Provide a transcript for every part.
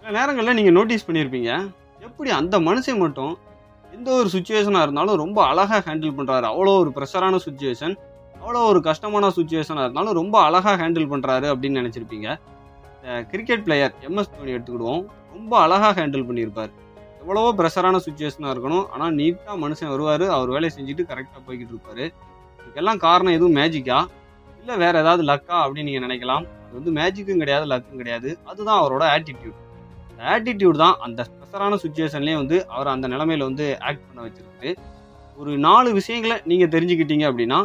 சில நேரங்களில் நீங்கள் நோட்டீஸ் பண்ணியிருப்பீங்க, எப்படி அந்த மனுஷன் மட்டும் எந்த ஒரு சுச்சுவேஷனாக இருந்தாலும் ரொம்ப அழகாக ஹேண்டில் பண்ணுறாரு. அவ்வளோ ஒரு ப்ரெஷரான சுச்சுவேஷன், அவ்வளோ ஒரு கஷ்டமான சுச்சுவேஷனாக இருந்தாலும் ரொம்ப அழகாக ஹேண்டில் பண்ணுறாரு அப்படின்னு நினச்சிருப்பீங்க. கிரிக்கெட் பிளேயர் எம்எஸ் தோனி எடுத்துக்கிடுவோம். ரொம்ப அழகாக ஹேண்டில் பண்ணியிருப்பார். எவ்வளவோ ப்ரெஷரான சுச்சுவேஷனாக இருக்கணும், ஆனால் நீட்டாக மனுஷன் வருவார், அவர் வேலையை செஞ்சுட்டு கரெக்டாக போய்கிட்டு இருப்பார். இதுக்கெல்லாம் காரணம் எதுவும் மேஜிக்கா இல்லை வேறு ஏதாவது லக்கா அப்படின்னு நீங்கள் நினைக்கலாம். அது வந்து மேஜிக்கும் கிடையாது, லக்கும் கிடையாது. அதுதான் அவரோட ஆட்டிடியூட். அந்த ஆட்டிடியூட் தான் அந்த ப்ரெஷரான சுச்சுவேஷன்லேயே வந்து அவர் அந்த நிலைமையில வந்து ஆக்ட் பண்ண வச்சிருக்கு. ஒரு 4 விஷயங்களை நீங்கள் தெரிஞ்சுக்கிட்டீங்க அப்படின்னா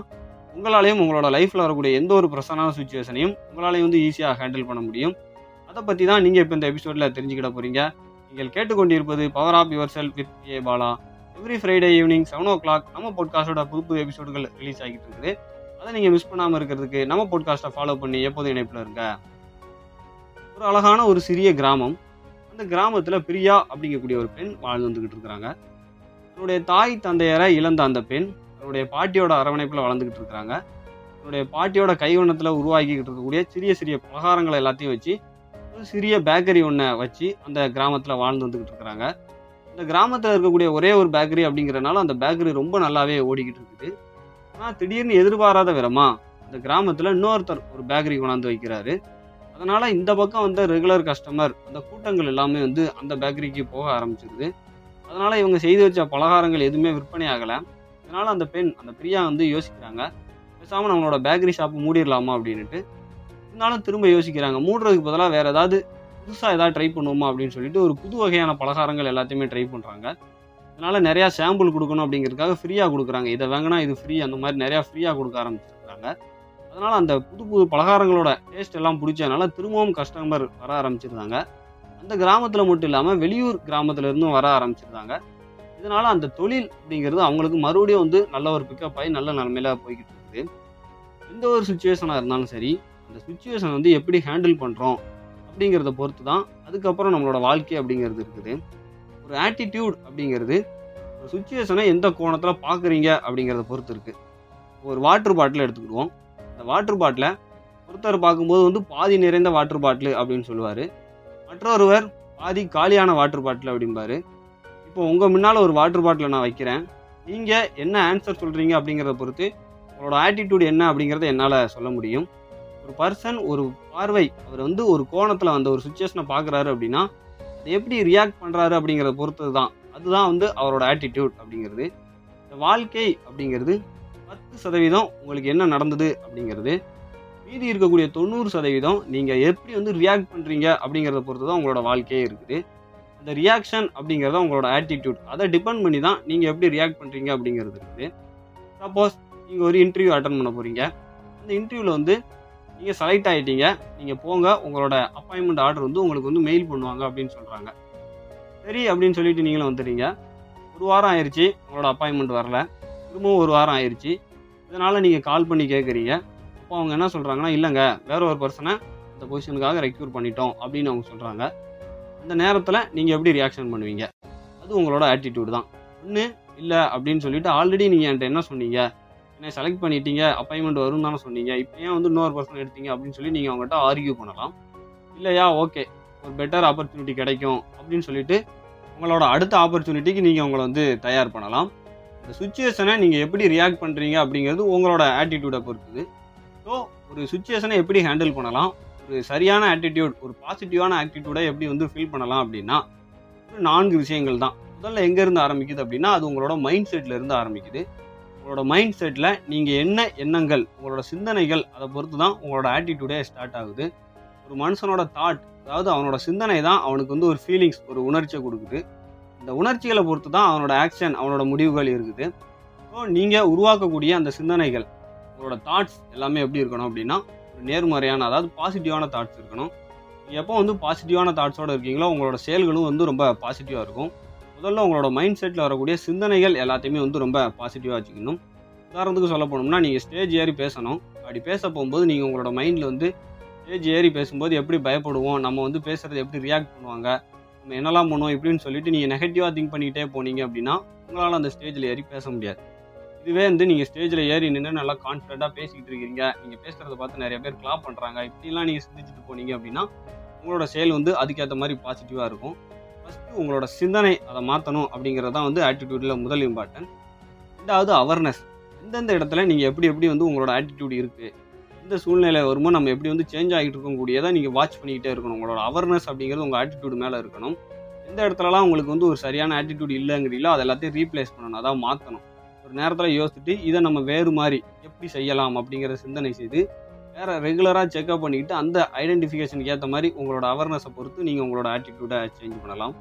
உங்களாலையும் உங்களோட லைஃப்பில் வரக்கூடிய எந்த ஒரு ப்ரெஷரான சுச்சுவேஷனையும் உங்களாலையும் வந்து ஈஸியாக ஹேண்டில் பண்ண முடியும். அதை பற்றி தான் நீங்கள் இப்போ இந்த எபிசோடில் தெரிஞ்சுக்கிட போகிறீங்க. நீங்கள் கேட்டுக்கொண்டிருப்பது power of yourself with A Bala. Every Friday evening 7 o'clock நம்ம பாட்காஸ்டோட புது எபிசோடுகள் ரிலீஸ் ஆகிட்டு இருக்குது. அதை நீங்கள் மிஸ் பண்ணாமல் இருக்கிறதுக்கு நம்ம பாட்காஸ்ட்டை ஃபாலோ பண்ணி எப்போதும் இணைப்பில் இருங்க. ஒரு அழகான ஒரு சிறிய கிராமம். அந்த கிராமத்தில் பிரியா அப்படிங்கக்கூடிய ஒரு பெண் வாழ்ந்து வந்துக்கிட்டு இருக்கிறாங்க. தன்னுடைய தாய் தந்தையரை இழந்த அந்த பெண் தன்னுடைய பாட்டியோட அரவணைப்பில் வளர்ந்துக்கிட்டு இருக்கிறாங்க. தன்னுடைய பாட்டியோட கைவண்ணத்தில் உருவாக்கிக்கிட்டு இருக்கக்கூடிய சிறிய சிறிய பலகாரங்களை எல்லாத்தையும் வச்சு ஒரு சிறிய பேக்கரி ஒன்றை வச்சு அந்த கிராமத்தில் வாழ்ந்து வந்துக்கிட்டு இருக்கிறாங்க. இந்த கிராமத்தில் இருக்கக்கூடிய ஒரே ஒரு பேக்கரி அப்படிங்கிறனால அந்த பேக்கரி ரொம்ப நல்லாவே ஓடிக்கிட்டு இருக்குது. ஆனால் திடீர்னு எதிர்பாராத விதமா அந்த கிராமத்தில் இன்னொருத்தர் ஒரு பேக்கரி கொண்டாந்து வைக்கிறாரு. அதனால இந்த பக்கம் வந்த ரெகுலர் கஸ்டமர் அந்த கூட்டங்கள் எல்லாமே வந்து அந்த பேக்கரிக்கு போக ஆரம்பிச்சிருது. அதனால இவங்க செய்து வச்ச பலகாரங்கள் எதுவுமே விற்பனை ஆகலை. அதனால அந்த பெண் அந்த பிரியா வந்து யோசிக்கிறாங்க, பேசாமல் நம்மளோட பேக்கரி ஷாப்பு மூடிடலாமா அப்படின்ட்டு. இருந்தாலும் திரும்ப யோசிக்கிறாங்க, மூடுறதுக்கு பதிலாக வேறு ஏதாவது புதுசாக ஏதாவது ட்ரை பண்ணுவோமா அப்படின்னு சொல்லிட்டு ஒரு புது வகையான பலகாரங்கள் எல்லாத்தையுமே ட்ரை பண்ணுறாங்க. அதனால் நிறையா சாம்பிள் கொடுக்கணும் அப்படிங்கிறதுக்காக ஃப்ரீயாக கொடுக்குறாங்க. இதை வாங்கினா இது ஃப்ரீ, அந்த மாதிரி நிறையா ஃப்ரீயாக கொடுக்க ஆரம்பிச்சிருக்காங்க. அதனால் அந்த புது புது பலகாரங்களோட டேஸ்ட் எல்லாம் பிடிச்சதுனால திரும்பவும் கஸ்டமர் வர ஆரம்பிச்சிருந்தாங்க. அந்த கிராமத்தில் மட்டும் இல்லாமல் வெளியூர் கிராமத்துலேருந்தும் வர ஆரம்பிச்சிருந்தாங்க. இதனால் அந்த தொழில் அப்படிங்கிறது அவங்களுக்கு மறுபடியும் வந்து நல்ல ஒரு பிக்கப் ஆகி நல்ல நிலைமையில போய்கிட்டு இருக்குது. எந்த ஒரு சுச்சுவேஷனாக இருந்தாலும் சரி, அந்த சுச்சுவேஷன் வந்து எப்படி ஹேண்டில் பண்ணுறோம் அப்படிங்கிறத பொறுத்து தான் அதுக்கப்புறம் நம்மளோட வாழ்க்கை அப்படிங்கிறது இருக்குது. ஒரு ஆட்டிடியூட் அப்படிங்கிறது ஒரு சுச்சுவேஷனை எந்த கோணத்தில் பார்க்குறீங்க அப்படிங்கிறத பொறுத்து இருக்குது. ஒரு வாட்டர் பாட்டில் எடுத்துக்கிடுவோம். அந்த வாட்டர் பாட்டிலை ஒருத்தர் பார்க்கும்போது வந்து பாதி நிறைந்த வாட்டர் பாட்டில் அப்படின்னு சொல்லுவார், மற்றொருவர் பாதி காலியான வாட்டர் பாட்டில் அப்படிம்பாரு. இப்போ உங்கள் முன்னால் ஒரு வாட்டர் பாட்டிலை நான் வைக்கிறேன், நீங்கள் என்ன ஆன்சர் சொல்கிறீங்க அப்படிங்கிறத பொறுத்து உங்களோட ஆட்டிடியூட் என்ன அப்படிங்கிறத என்னால் சொல்ல முடியும். ஒரு பர்சன் ஒரு பார்வை அவர் வந்து ஒரு கோணத்தில் அந்த ஒரு சுச்சுவேஷனை பார்க்குறாரு அப்படின்னா அதை எப்படி ரியாக்ட் பண்ணுறாரு அப்படிங்கிறத பொறுத்தது தான், அதுதான் வந்து அவரோட ஆட்டிடியூட் அப்படிங்கிறது. இந்த வாழ்க்கை அப்படிங்கிறது 10% உங்களுக்கு என்ன நடந்தது அப்படிங்கிறது, மீதி இருக்கக்கூடிய 90% நீங்கள் எப்படி வந்து ரியாக்ட் பண்ணுறீங்க அப்படிங்கிறத பொறுத்து தான் உங்களோட வாழ்க்கையே இருக்குது. அந்த ரியாக்ஷன் அப்படிங்கிறத உங்களோட ஆட்டிடியூட், அதை டிபெண்ட் பண்ணி தான் நீங்கள் எப்படி ரியாக்ட் பண்ணுறீங்க அப்படிங்கிறது இருக்குது. சப்போஸ் நீங்கள் ஒரு இன்டர்வியூ அட்டன் பண்ண போகிறீங்க, அந்த இன்டர்வியூவில் வந்து நீங்கள் செலக்ட் ஆகிட்டீங்க, நீங்கள் போங்க, உங்களோட அப்பாயின்மெண்ட் ஆர்டர் வந்து உங்களுக்கு வந்து மெயில் பண்ணுவாங்க அப்படின்னு சொல்கிறாங்க. சரி அப்படின்னு சொல்லிட்டு நீங்களும் வந்துடுறீங்க. ஒரு வாரம் ஆயிடுச்சு, உங்களோட அப்பாயின்மெண்ட் வரல. திரும்பவும் ஒரு வாரம் ஆயிடுச்சு. இதனால் நீங்கள் கால் பண்ணி கேட்குறீங்க. அப்போ அவங்க என்ன சொல்கிறாங்கன்னா, இல்லைங்க வேற ஒரு பர்சனை இந்த பொசிஷனுக்காக ரெக்யூர் பண்ணிட்டோம் அப்படின்னு அவங்க சொல்கிறாங்க. அந்த நேரத்தில் நீங்கள் எப்படி ரியாக்ஷன் பண்ணுவீங்க? அது உங்களோட ஆட்டிடியூட் தான். ஒன்று இல்லை அப்படின்னு சொல்லிட்டு ஆல்ரெடி நீங்கள் என்கிட்ட என்ன சொன்னீங்க, என்னை செலக்ட் பண்ணிட்டீங்க, அப்பாயின்மெண்ட் வரும்னு தானே சொன்னீங்க, இப்போ ஏன் வந்து இன்னொரு பர்சன் எடுத்தீங்க அப்படின்னு சொல்லி நீங்கள் அவங்ககிட்ட ஆர்கியூ பண்ணலாம். இல்லையா, ஓகே ஒரு பெட்டர் ஆப்பர்ச்சுனிட்டி கிடைக்கும் அப்படின்னு சொல்லிட்டு உங்களோட அடுத்த ஆப்பர்ச்சுனிட்டிக்கு நீங்கள் உங்களை வந்து தயார் பண்ணலாம். இந்த சுச்சுவேஷனை நீங்கள் எப்படி ரியாக்ட் பண்ணுறீங்க அப்படிங்கிறது உங்களோட ஆட்டிடியூடை பொறுத்துது. ஸோ ஒரு சுச்சுவேஷனை எப்படி ஹேண்டில் பண்ணலாம், ஒரு சரியான ஆட்டிடியூட், ஒரு பாசிட்டிவான ஆட்டிடியூடை எப்படி வந்து ஃபீல் பண்ணலாம் அப்படின்னா ஒரு 4 விஷயங்கள் தான். முதல்ல எங்கேருந்து ஆரம்பிக்குது அப்படின்னா அது உங்களோட மைண்ட் செட்டில் இருந்து ஆரம்பிக்குது. உங்களோட மைண்ட் செட்டில் நீங்கள் என்ன எண்ணங்கள், உங்களோட சிந்தனைகள், அதை பொறுத்து தான் உங்களோட ஆட்டிடியூடே ஸ்டார்ட் ஆகுது. ஒரு மனுஷனோட தாட், அதாவது அவனோட சிந்தனை தான் அவனுக்கு வந்து ஒரு ஃபீலிங்ஸ், ஒரு உணர்ச்சியை கொடுக்குது. இந்த உணர்ச்சிகளை பொறுத்து தான் அவனோட ஆக்ஷன், அவனோட முடிவுகள் இருக்குது. ஸோ நீங்கள் உருவாக்கக்கூடிய அந்த சிந்தனைகள், உங்களோட தாட்ஸ் எல்லாமே எப்படி இருக்கணும் அப்படின்னா ஒரு நேர்மறையான, அதாவது பாசிட்டிவான தாட்ஸ் இருக்கணும். எப்போ வந்து பாசிட்டிவான தாட்ஸோடு இருக்கீங்களோ உங்களோட செயல்களும் வந்து ரொம்ப பாசிட்டிவாக இருக்கும். முதல்ல உங்களோட மைண்ட் செட்டில் வரக்கூடிய சிந்தனைகள் எல்லாத்தையுமே வந்து ரொம்ப பாசிட்டிவாக வச்சுக்கணும். உதாரணத்துக்கு சொல்ல போனோம்னா நீங்கள் ஸ்டேஜ் ஏறி பேசணும். அப்படி பேச போகும்போது நீங்கள் உங்களோட மைண்டில் வந்து ஸ்டேஜ் ஏறி பேசும்போது எப்படி பயப்படுவோம், நம்ம வந்து பேசுகிறது எப்படி ரியாக்ட் பண்ணுவாங்க, நம்ம என்னெல்லாம் பண்ணுவோம் இப்படின்னு சொல்லிட்டு நீங்கள் நெகட்டிவாக திங்க் பண்ணிக்கிட்டே போனீங்க அப்படின்னா உங்களால் அந்த ஸ்டேஜில் ஏறி பேச முடியாது. இதுவே வந்து நீங்கள் ஸ்டேஜில் ஏறி நின்று நல்லா கான்ஃபிடென்ட்டாக பேசிக்கிட்டு இருக்கீங்க, நீங்கள் பேசுகிறத பார்த்து நிறைய பேர் கிளாப் பண்ணுறாங்க, இப்படிலாம் நீங்கள் சிந்திச்சுட்டு போனீங்க அப்படின்னா உங்களோட செயல் வந்து அதுக்கேற்ற மாதிரி பாசிட்டிவாக இருக்கும். ஃபஸ்ட்டு உங்களோட சிந்தனை அதை மாற்றணும் அப்படிங்கிறது தான் வந்து ஆட்டிடியூடில் முதல் இம்பார்ட்டன்ட். ரெண்டாவது அவேர்னஸ். எந்தெந்த இடத்துல நீங்கள் எப்படி எப்படி வந்து உங்களோட ஆட்டிடியூட் இருக்குது, எந்த சூழ்நிலை வருமோ நம்ம எப்படி வந்து சேஞ்ச் ஆகிட்டு இருக்கக்கூடியதை நீங்கள் வாட்ச் பண்ணிக்கிட்டே இருக்கணும். உங்களோட அவேர்னஸ் அப்படிங்கிறது உங்கள் ஆட்டிடியூட் மேலே இருக்கணும். எந்த இடத்துலலாம் உங்களுக்கு வந்து ஒரு சரியான ஆட்டிடியூட் இல்லைங்கிறீங்களோ அது எல்லாத்தையும் ரீப்ளேஸ் பண்ணணும், அதாவது மாற்றணும். ஒரு நேரத்தில் யோசிச்சுட்டு இதை நம்ம வேறு மாதிரி எப்படி செய்யலாம் அப்படிங்கிற சிந்தனை செய்து வேறு ரெகுலராக செக்அப் பண்ணிக்கிட்டு அந்த ஐடென்டிஃபிகேஷனுக்கு ஏற்ற மாதிரி உங்களோட அவேர்னஸை பொறுத்து நீங்கள் உங்களோட ஆட்டிடியூடை சேஞ்ச் பண்ணலாம்.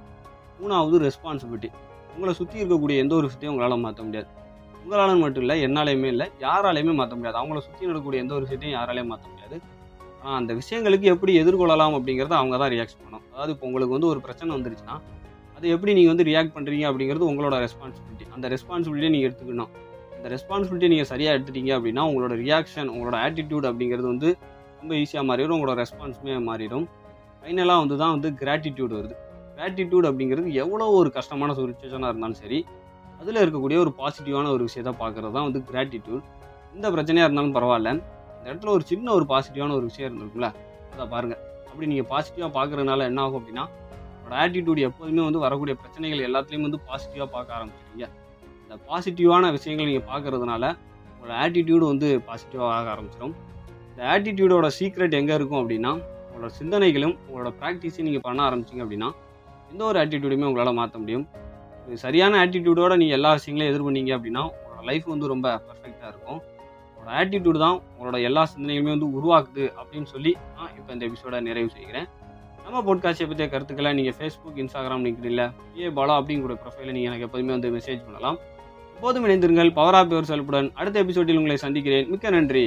மூணாவது ரெஸ்பான்சிபிலிட்டி. உங்களை சுற்றி இருக்கக்கூடிய எந்த ஒரு விஷயத்தையும் உங்களால் மாற்ற முடியாது. உங்களால் மட்டும் இல்லை, என்னாலையுமே இல்லை, யாராலையுமே மாற்ற முடியாது. அவங்கள சுற்றி நடக்கக்கூடிய எந்த ஒரு விஷயத்தையும் யாராலையும் மாற்ற முடியாது. ஆனால் அந்த விஷயங்களுக்கு எப்படி எதிர்கொள்ளலாம் அப்படிங்கிறத அவங்க தான் ரியாக்ட் பண்ணணும். அதாவது இப்போ உங்களுக்கு வந்து ஒரு பிரச்சனை வந்துருச்சுன்னா அது எப்படி நீங்கள் வந்து ரியாக்ட் பண்ணுறீங்க அப்படிங்கிறது உங்களோட ரெஸ்பான்சிபிலிட்டி. அந்த ரெஸ்பான்சிபிலிட்டியை நீங்கள் எடுத்துக்கணும். அந்த ரெஸ்பான்சிபிலிட்டி நீங்கள் சரியாக எடுத்துட்டீங்க அப்படின்னா உங்களோட ரியாக்ஷன், உங்களோட ஆட்டிடியூட் அப்படிங்கிறது வந்து ரொம்ப ஈஸியாக மாறிடும். உங்களோட ரெஸ்பான்ஸுமே மாறிடும். ஃபைனலாக வந்து தான் வந்து கிராட்டிடியூட் வருது. கிராட்டிடியூட் அப்படிங்கிறது எவ்வளோ ஒரு கஷ்டமான சுச்சுவேஷனாக இருந்தாலும் சரி, அதில் இருக்கக்கூடிய ஒரு பாசிட்டிவான ஒரு விஷயத்தை பார்க்குறது தான் வந்து கிராட்டிடியூட். எந்த பிரச்சனையாக இருந்தாலும் பரவாயில்ல, இந்த இடத்துல ஒரு சின்ன ஒரு பாசிட்டிவான ஒரு விஷயம் இருந்திருக்குல்ல, அதை பாருங்கள். அப்படி நீங்கள் பாசிட்டிவாக பார்க்குறதுனால என்ன ஆகும் அப்படின்னா உங்களோட ஆட்டிடியூட் எப்போதுமே வந்து வரக்கூடிய பிரச்சனைகள் எல்லாத்துலேயும் வந்து பாசிட்டிவாக பார்க்க ஆரம்பிச்சிருங்க. இந்த பாசிட்டிவான விஷயங்கள் நீங்கள் பார்க்குறதுனால உங்களோட ஆட்டிடியூடு வந்து பாசிட்டிவாக ஆக ஆரம்பிச்சிடும். இந்த ஆட்டிடியூடோட சீக்ரெட் எங்கே இருக்கும் அப்படின்னா உங்களோட சிந்தனைகளும் உங்களோட ப்ராக்டிஸையும் நீங்கள் பண்ண ஆரம்பிச்சிங்க அப்படின்னா எந்த ஒரு ஆட்டிடியூடையுமே உங்களால் மாற்ற முடியும். ஒரு சரியான ஆட்டிடியூடோட நீங்கள் எல்லா விஷயங்களையும் எதிர்கொண்டீங்க அப்படின்னா உங்களோட லைஃப் வந்து ரொம்ப பர்ஃபெக்டாக இருக்கும். உங்களோட ஆட்டிடியூடு தான் உங்களோட எல்லா சிந்தனைகளுமே வந்து உருவாக்குது அப்படின்னு சொல்லி நான் இப்போ இந்த எபிசோட நிறைவு செய்கிறேன். நம்ம பாட்காஸ்ட்டை பற்றிய கருத்துக்களை நீங்கள் ஃபேஸ்புக், இன்ஸ்டாகிராம், லிங்க்டின்ல பாலா அப்படிங்கிற ப்ரொஃபைலை நீங்கள் எனக்கு எப்போதுமே வந்து மெசேஜ் பண்ணலாம். எப்போதும் இணைந்திருங்கள். பவர் ஆப் யுவர் செல்ஃபுடன் அடுத்த எபிசோடில் உங்களை சந்திக்கிறேன். மிக்க நன்றி.